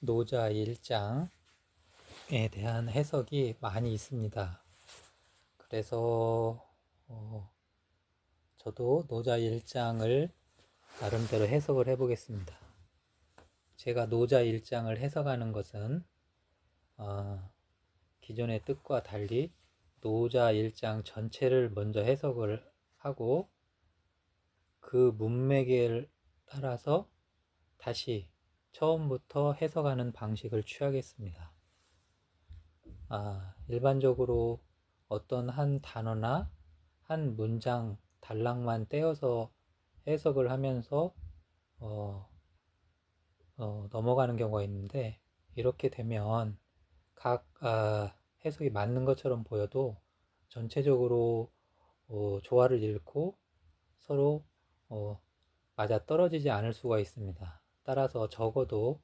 노자 일장에 대한 해석이 많이 있습니다. 그래서 저도 노자 일장을 나름대로 해석을 해보겠습니다. 제가 노자 일장을 해석하는 것은 기존의 뜻과 달리 노자 일장 전체를 먼저 해석을 하고 그 문맥에 따라서 다시 처음부터 해석하는 방식을 취하겠습니다. 일반적으로 어떤 한 단어나 한 문장 단락만 떼어서 해석을 하면서 넘어가는 경우가 있는데, 이렇게 되면 각 해석이 맞는 것처럼 보여도 전체적으로 조화를 잃고 서로 맞아떨어지지 않을 수가 있습니다. 따라서 적어도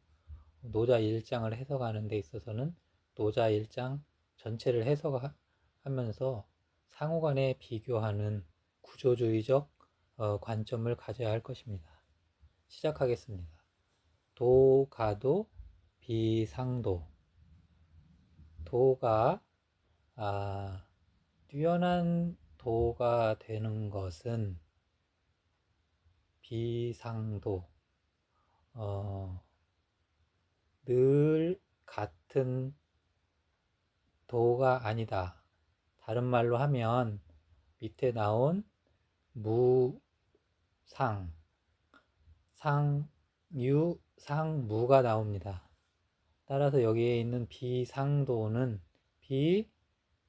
노자 일장을 해석하는 데 있어서는 노자 일장 전체를 해석하면서 상호간에 비교하는 구조주의적 관점을 가져야 할 것입니다. 시작하겠습니다. 도가도 비상도. 도가 뛰어난 도가 되는 것은 비상도, 늘 같은 도가 아니다. 다른 말로 하면 밑에 나온 무상, 상유, 상무가 나옵니다. 따라서 여기에 있는 비상도는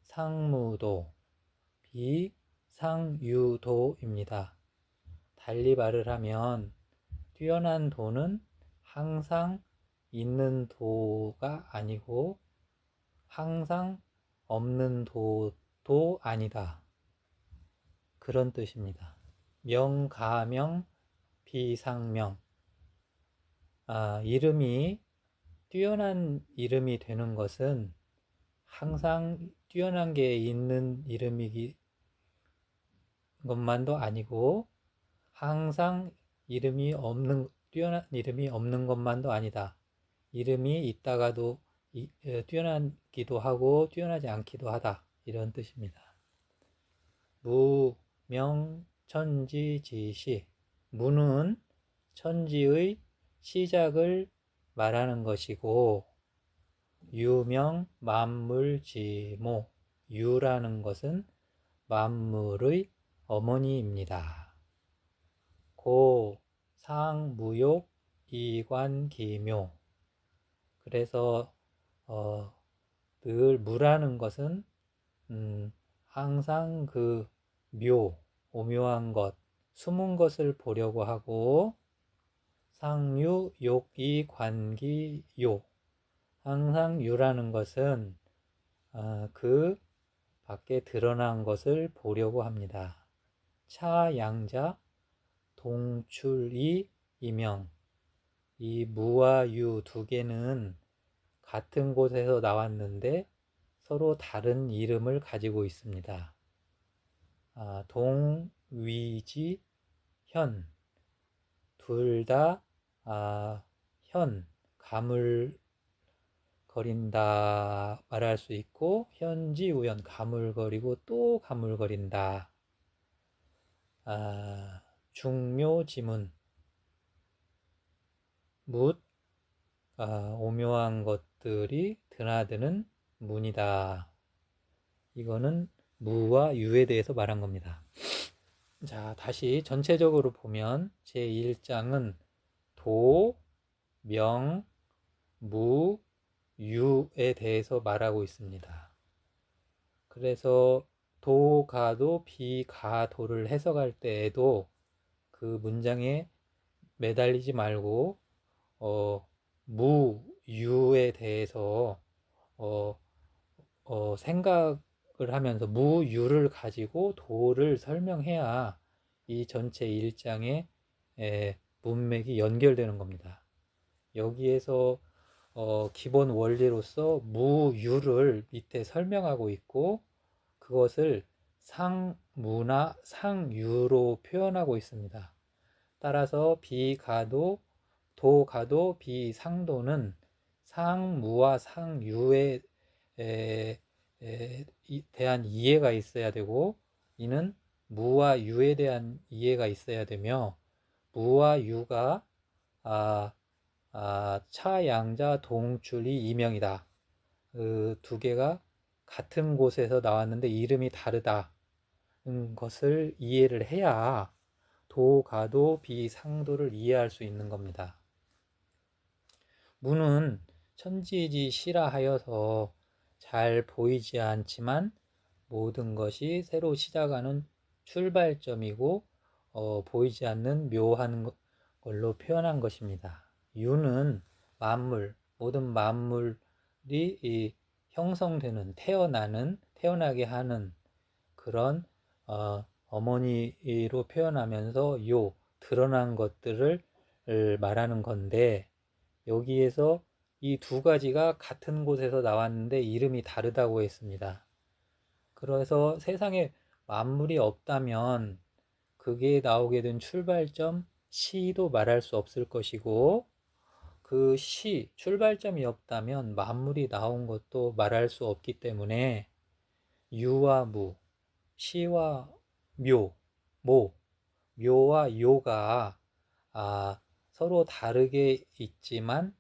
비상무도, 비상유도입니다. 달리 말을 하면 뛰어난 도는 항상 있는 도가 아니고 항상 없는 도도 아니다. 그런 뜻입니다. 명가명 비상명. 이름이 뛰어난 이름이 되는 것은 항상 뛰어난 게 있는 이름이기 것만도 아니고 항상 뛰어난 이름이 없는 것만도 아니다. 이름이 있다가도 뛰어나기도 하고 뛰어나지 않기도 하다. 이런 뜻입니다. 무명천지지시. 무는 천지의 시작을 말하는 것이고, 유명 만물지모. 유라는 것은 만물의 어머니입니다. 고 상무욕 이관기묘. 그래서 늘 무라는 것은 항상 그 오묘한 것, 숨은 것을 보려고 하고, 상유 욕이 관기요. 항상 유라는 것은 그 밖에 드러난 것을 보려고 합니다. 차양자 동출이 이명. 이 무와 유 두 개는 같은 곳에서 나왔는데 서로 다른 이름을 가지고 있습니다. 동위지 현. 둘 다 현, 가물거린다 말할 수 있고, 현지우연, 가물거리고 또 가물거린다. 중묘지문. 묻, 오묘한 것들이 드나드는 문이다. 이거는 무와 유에 대해서 말한 겁니다. 자, 다시 전체적으로 보면 제1장은 도, 명, 무, 유에 대해서 말하고 있습니다. 그래서 도가도 비가도를 해석할 때에도 그 문장에 매달리지 말고 무, 유에 대해서 생각을 하면서 무, 유를 가지고 도를 설명해야 이 전체 1장의 문맥이 연결되는 겁니다. 여기에서 기본 원리로서 무, 유를 밑에 설명하고 있고, 그것을 상무나 상유로 표현하고 있습니다. 따라서 비가도, 도가도, 비상도는 상무와 상유에 대한 이해가 있어야 되고, 이는 무와 유에 대한 이해가 있어야 되며, 무와 유가 차양자 동출이 이명이다. 그 두 개가 같은 곳에서 나왔는데 이름이 다르다. 것을 이해를 해야 도가도 비상도를 이해할 수 있는 겁니다. 무는 천지지시라 하여서 잘 보이지 않지만 모든 것이 새로 시작하는 출발점이고 보이지 않는 묘한 걸로 표현한 것입니다. 유는 만물, 모든 만물이 형성되는, 태어나게 하는 그런 어머니로 표현하면서 드러난 것들을 말하는 건데, 여기에서 이 두 가지가 같은 곳에서 나왔는데 이름이 다르다고 했습니다. 그래서 세상에 만물이 없다면 그게 나오게 된 출발점 시도 말할 수 없을 것이고, 그 출발점이 없다면 만물이 나온 것도 말할 수 없기 때문에 유와 무, 시와 묘와 요가 서로 다르게 있지만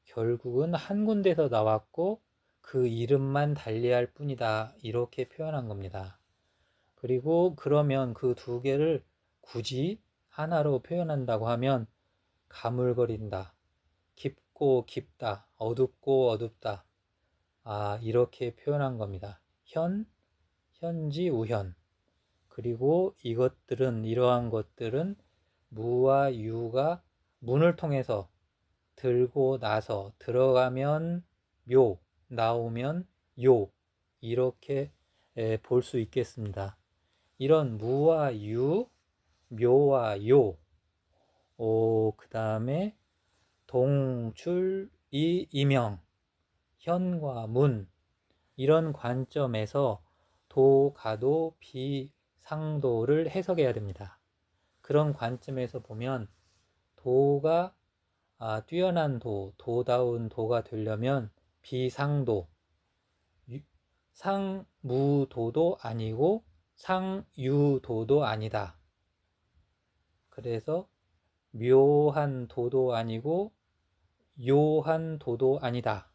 결국은 한 군데서 나왔고 그 이름만 달리할 뿐이다, 이렇게 표현한 겁니다. 그리고 그러면 그 두 개를 굳이 하나로 표현한다고 하면 가물거린다, 깊고 깊다, 어둡고 어둡다, 이렇게 표현한 겁니다. 현지, 우현. 그리고 이러한 것들은 무와 유가 문을 통해서 들고 나서 들어가면 묘, 나오면 요, 이렇게 볼 수 있겠습니다. 이런 무와 유, 묘와 요, 그 다음에 동출이 이명, 현과 문, 이런 관점에서 도가도 비상도를 해석해야 됩니다. 그런 관점에서 보면 도가 뛰어난 도다운 도가 되려면 비상도, 상무도도 아니고 상유도도 아니다. 그래서 묘한 도도 아니고 요한 도도 아니다.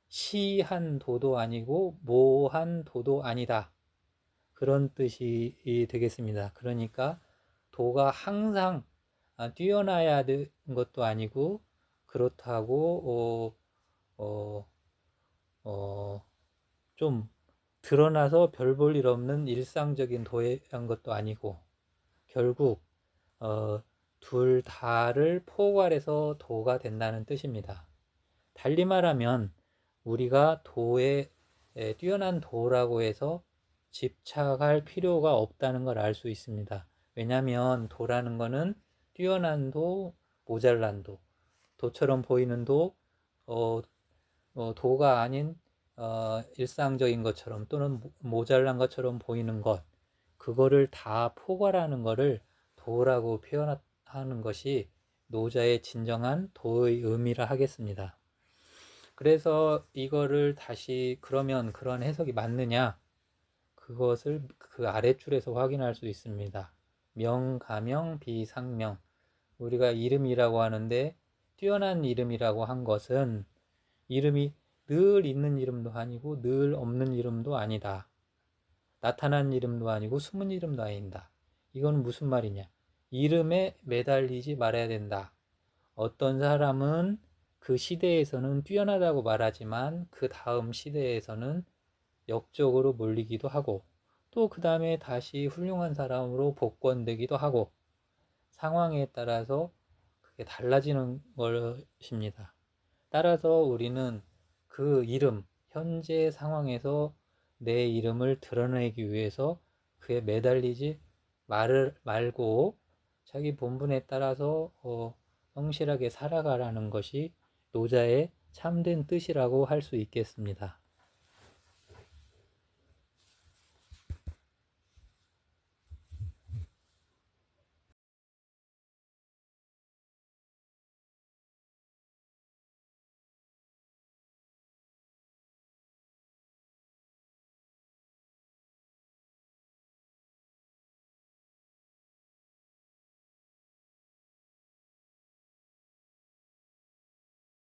시한 도도 아니고 모한 도도 아니다. 그런 뜻이 되겠습니다. 그러니까 도가 항상 뛰어나야 되는 것도 아니고, 그렇다고 좀 드러나서 별 볼 일 없는 일상적인 도한 것도 아니고, 결국 둘 다를 포괄해서 도가 된다는 뜻입니다. 달리 말하면 우리가 뛰어난 도라고 해서 집착할 필요가 없다는 걸 알 수 있습니다. 왜냐하면 도라는 거는 뛰어난 도, 모자란 도, 도처럼 보이는 도가 아닌 일상적인 것처럼 또는 모자란 것처럼 보이는 것, 그거를 다 포괄하는 거를 도라고 표현하는 것이 노자의 진정한 도의 의미라 하겠습니다. 그래서 이거를 다시 그러면 그런 해석이 맞느냐, 그것을 그 아랫줄에서 확인할 수 있습니다. 명, 가명, 비상명. 우리가 이름이라고 하는데 뛰어난 이름이라고 한 것은 이름이 늘 있는 이름도 아니고 늘 없는 이름도 아니다. 나타난 이름도 아니고 숨은 이름도 아니다. 이건 무슨 말이냐? 이름에 매달리지 말아야 된다. 어떤 사람은 그 시대에서는 뛰어나다고 말하지만 그 다음 시대에서는 역적으로 몰리기도 하고, 또 그 다음에 다시 훌륭한 사람으로 복권되기도 하고, 상황에 따라서 그게 달라지는 것입니다. 따라서 우리는 그 이름, 현재 상황에서 내 이름을 드러내기 위해서 그에 매달리지 말고 자기 본분에 따라서 성실하게 살아가라는 것이 노자의 참된 뜻이라고 할 수 있겠습니다.